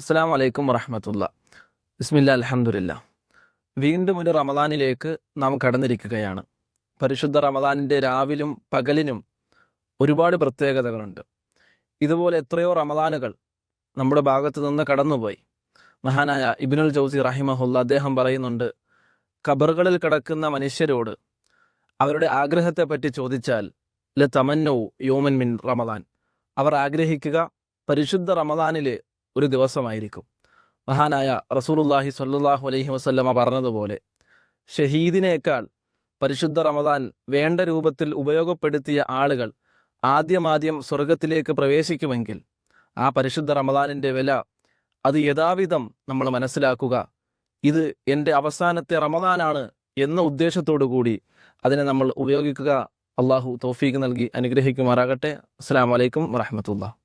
അസ്സലാമു അലൈക്കും വറഹ്മത്തുള്ളാ. ബിസ്മില്ലാ അൽഹംദുലില്ലാ. വീണ്ടും ഒരു റമദാനിലേക്ക് നാം കടന്നിരിക്കുകയാണ്. പരിശുദ്ധ റമദാനിൻ്റെ രാവിലും പകലിനും ഒരുപാട് പ്രത്യേകതകളുണ്ട്. ഇതുപോലെ എത്രയോ റമദാനുകൾ നമ്മുടെ ഭാഗത്ത് നിന്ന് കടന്നുപോയി. മഹാനായ ഇബ്നുൽ ജൗസി റഹിമഹുല്ല അദ്ദേഹം പറയുന്നുണ്ട്, ഖബറുകളിൽ കിടക്കുന്ന മനുഷ്യരോട് അവരുടെ ആഗ്രഹത്തെപ്പറ്റി ചോദിച്ചാൽ ല തമന്നൗ യൗമൻ മിൻ റമദാൻ, അവർ ആഗ്രഹിക്കുക പരിശുദ്ധ റമദാനിലെ ഒരു ദിവസമായിരിക്കും. മഹാനായ റസൂലുള്ളാഹി സ്വല്ലല്ലാഹു അലൈഹി വസല്ലമ പറഞ്ഞതുപോലെ ഷഹീദിനേക്കാൾ പരിശുദ്ധ റമദാൻ വേണ്ട രൂപത്തിൽ ഉപയോഗപ്പെടുത്തിയ ആളുകൾ ആദ്യം സ്വർഗത്തിലേക്ക് പ്രവേശിക്കുമെങ്കിൽ ആ പരിശുദ്ധ റമദാനിൻ്റെ വില അത് യഥാവിധം നമ്മൾ മനസ്സിലാക്കുക. ഇത് എൻ്റെ അവസാനത്തെ റമദാനാണ് എന്ന ഉദ്ദേശത്തോടു കൂടി അതിനെ നമ്മൾ ഉപയോഗിക്കുക. അള്ളാഹു തൗഫീഖ് നൽകി അനുഗ്രഹിക്കുമാറാകട്ടെ. അസ്സലാമു അലൈക്കും വറഹ്മത്തുള്ളാഹി.